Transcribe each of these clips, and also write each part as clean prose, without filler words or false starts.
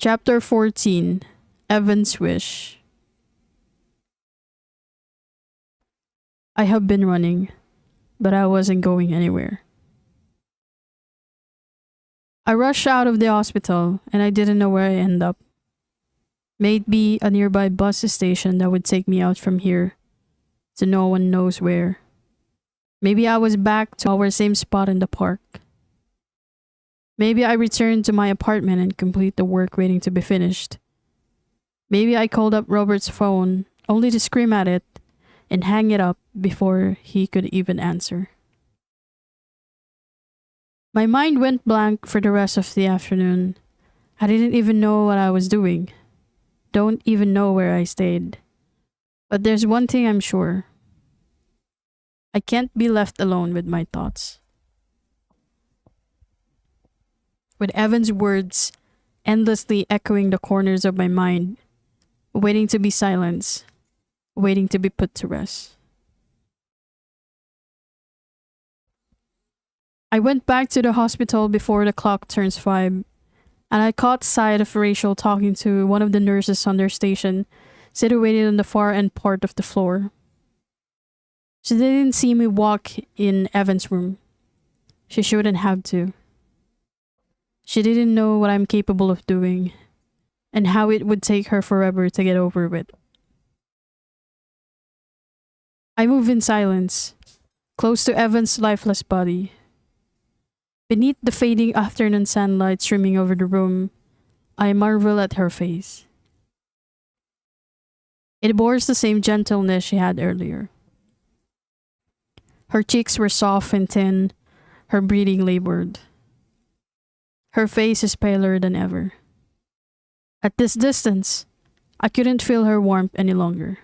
Chapter 14. Evan's Wish. I have been running, but I wasn't going anywhere. I rushed out of the hospital and I didn't know where I ended up. Maybe a nearby bus station that would take me out from here to no one knows where. Maybe I was back to our same spot in the park. Maybe I returned to my apartment and complete the work waiting to be finished. Maybe I called up Robert's phone only to scream at it and hang it up before he could even answer. My mind went blank for the rest of the afternoon. I didn't even know what I was doing. Don't even know where I stayed. But there's one thing I'm sure. I can't be left alone with my thoughts. With Evan's words endlessly echoing the corners of my mind, waiting to be silenced, waiting to be put to rest. I went back to the hospital before the clock turns 5, and I caught sight of Rachel talking to one of the nurses on their station, situated on the far end part of the floor. She didn't see me walk in Evan's room. She shouldn't have to. She didn't know what I'm capable of doing, and how it would take her forever to get over with. I move in silence, close to Evan's lifeless body. Beneath the fading afternoon sunlight streaming over the room, I marvel at her face. It bore the same gentleness she had earlier. Her cheeks were soft and thin, her breathing labored. Her face is paler than ever. At this distance, I couldn't feel her warmth any longer.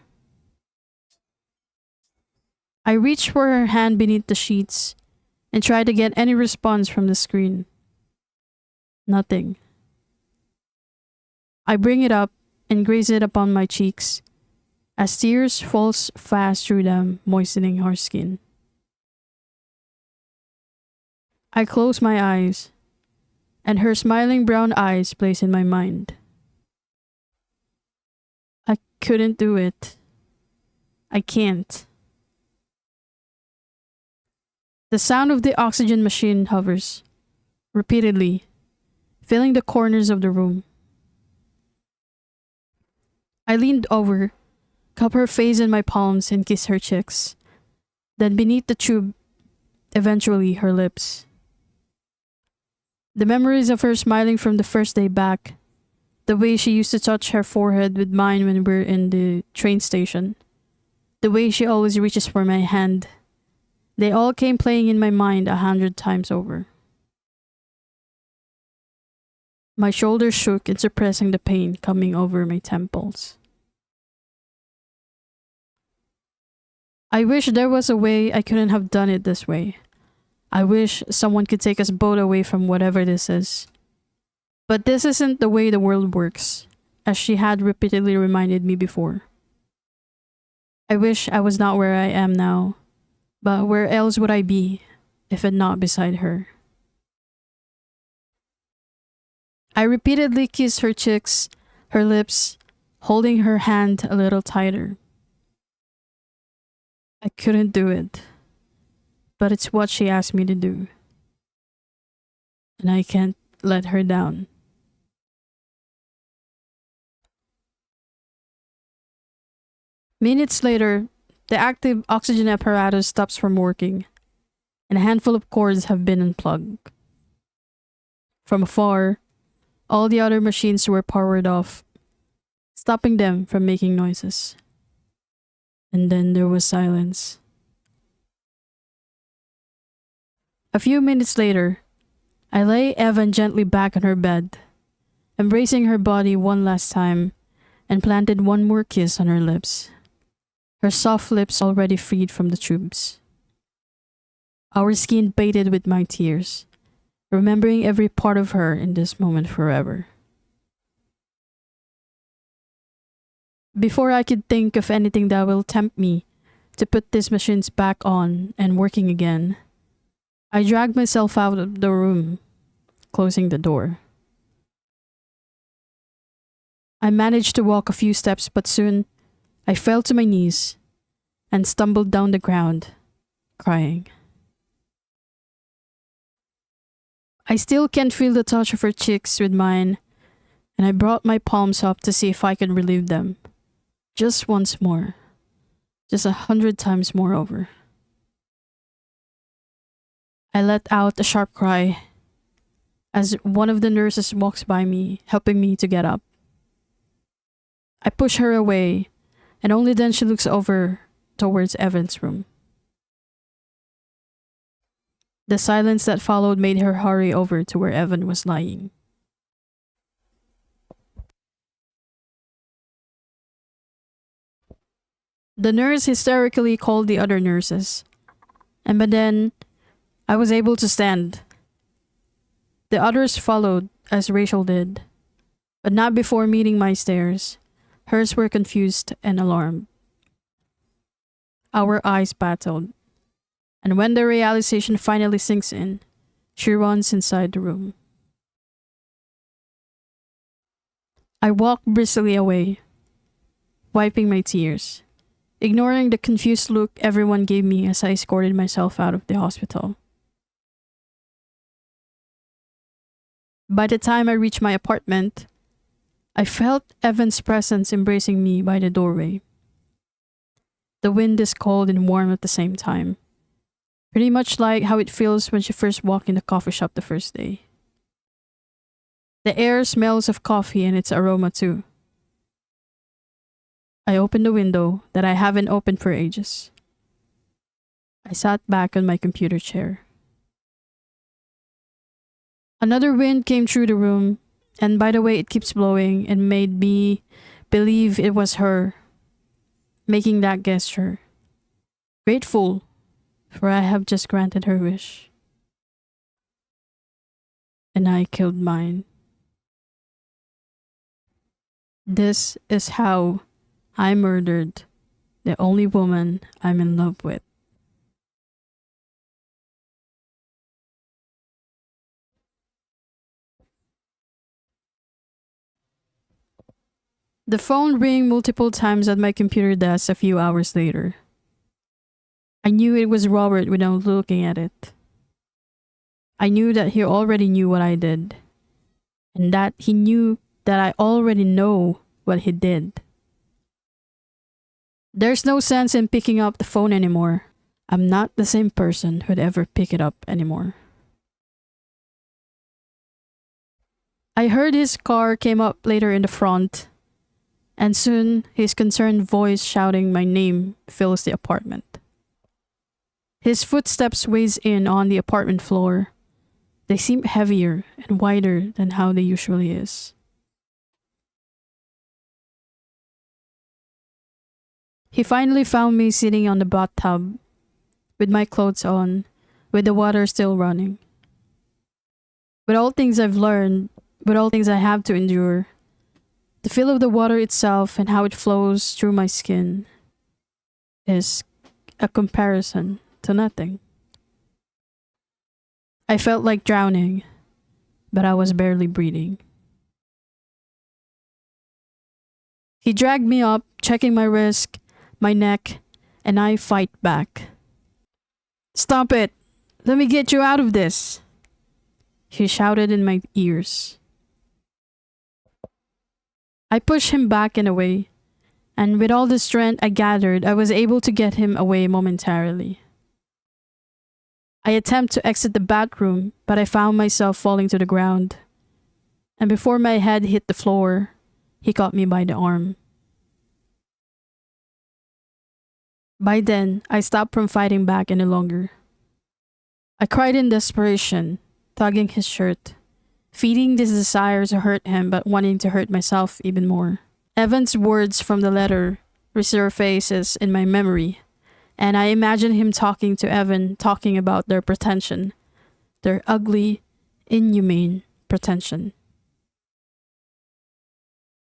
I reached for her hand beneath the sheets and tried to get any response from the screen. Nothing. I bring it up and graze it upon my cheeks as tears fall fast through them, moistening her skin. I close my eyes, and her smiling brown eyes place in my mind. I couldn't do it. I can't. The sound of the oxygen machine hovers, repeatedly, filling the corners of the room. I leaned over, cup her face in my palms and kiss her cheeks. Then beneath the tube, eventually her lips. The memories of her smiling from the first day back, the way she used to touch her forehead with mine when we were in the train station, the way she always reaches for my hand, they all came playing in my mind 100 times over. My shoulders shook in suppressing the pain coming over my temples. I wish there was a way I couldn't have done it this way. I wish someone could take us both away from whatever this is. But this isn't the way the world works, as she had repeatedly reminded me before. I wish I was not where I am now, but where else would I be if it not beside her? I repeatedly kissed her cheeks, her lips, holding her hand a little tighter. I couldn't do it. But it's what she asked me to do. And I can't let her down. Minutes later, the active oxygen apparatus stops from working, and a handful of cords have been unplugged. From afar, all the other machines were powered off, stopping them from making noises. And then there was silence. A few minutes later, I lay Evan gently back on her bed, embracing her body one last time, and planted one more kiss on her lips, her soft lips already freed from the tubes. Our skin bathed with my tears, remembering every part of her in this moment forever. Before I could think of anything that will tempt me to put these machines back on and working again, I dragged myself out of the room, closing the door. I managed to walk a few steps, but soon I fell to my knees and stumbled down the ground, crying. I still can't feel the touch of her cheeks with mine, and I brought my palms up to see if I could relieve them. Just once more. Just 100 times more over. I let out a sharp cry as one of the nurses walks by me, helping me to get up. I push her away, and only then she looks over towards Evan's room. The silence that followed made her hurry over to where Evan was lying. The nurse hysterically called the other nurses, and by then, I was able to stand. The others followed, as Rachel did, but not before meeting my stares. Hers were confused and alarmed. Our eyes battled, and when the realization finally sinks in, she runs inside the room. I walked briskly away, wiping my tears, ignoring the confused look everyone gave me as I escorted myself out of the hospital. By the time I reached my apartment, I felt Evan's presence embracing me by the doorway. The wind is cold and warm at the same time, pretty much like how it feels when you first walk in the coffee shop the first day. The air smells of coffee and its aroma too. I opened the window that I haven't opened for ages. I sat back on my computer chair. Another wind came through the room, and by the way it keeps blowing, and made me believe it was her making that gesture. Grateful, for I have just granted her wish. And I killed mine. This is how I murdered the only woman I'm in love with. The phone rang multiple times at my computer desk a few hours later. I knew it was Robert without looking at it. I knew that he already knew what I did, and that he knew that I already know what he did. There's no sense in picking up the phone anymore. I'm not the same person who'd ever pick it up anymore. I heard his car came up later in the front, and soon his concerned voice shouting my name fills the apartment. His footsteps weighs in on the apartment floor. They seem heavier and wider than how they usually is. He finally found me sitting on the bathtub with my clothes on, with the water still running. With all things I've learned, with all things I have to endure, the feel of the water itself and how it flows through my skin is a comparison to nothing. I felt like drowning, but I was barely breathing. He dragged me up, checking my wrist, my neck, and I fight back. "Stop it! Let me get you out of this!" He shouted in my ears. I pushed him back and away, and with all the strength I gathered, I was able to get him away momentarily. I attempt to exit the bathroom, but I found myself falling to the ground, and before my head hit the floor, he caught me by the arm. By then, I stopped from fighting back any longer. I cried in desperation, tugging his shirt, feeding this desire to hurt him but wanting to hurt myself even more. Evan's words from the letter resurfaces in my memory, and I imagine him talking to Evan, talking about their pretension, their ugly, inhumane pretension.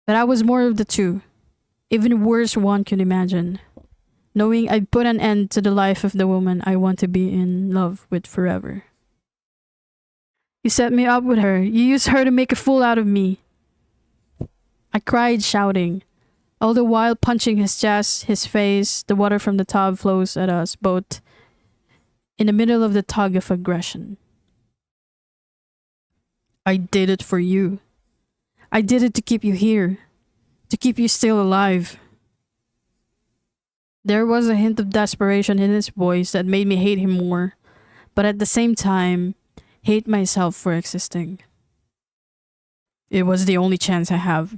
But I was more of the two, even worse one could imagine, knowing I'd put an end to the life of the woman I want to be in love with forever. "You set me up with her. You used her to make a fool out of me." I cried, shouting, all the while punching his chest, his face. The water from the tub flows at us both in the middle of the tug of aggression. I did it for you. I did it to keep you here, to keep you still alive. There was a hint of desperation in his voice that made me hate him more, but at the same time, hate myself for existing. It was the only chance I have.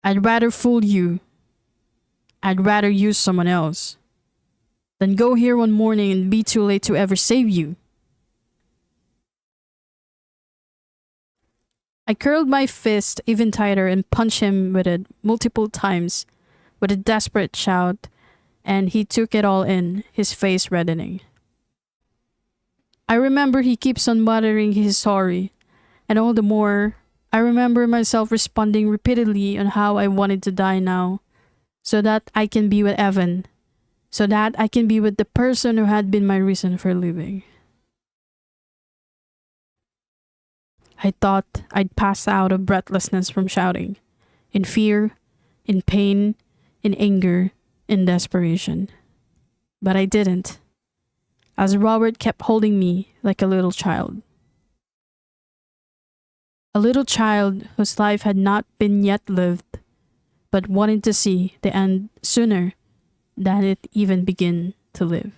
I'd rather fool you. I'd rather use someone else than go here one morning and be too late to ever save you. I curled my fist even tighter and punched him with it multiple times with a desperate shout, and he took it all in, his face reddening. I remember he keeps on muttering he's sorry, and all the more, I remember myself responding repeatedly on how I wanted to die now, so that I can be with Evan, so that I can be with the person who had been my reason for living. I thought I'd pass out of breathlessness from shouting, in fear, in pain, in anger, in desperation. But I didn't, as Robert kept holding me like a little child. A little child whose life had not been yet lived, but wanted to see the end sooner than it even began to live.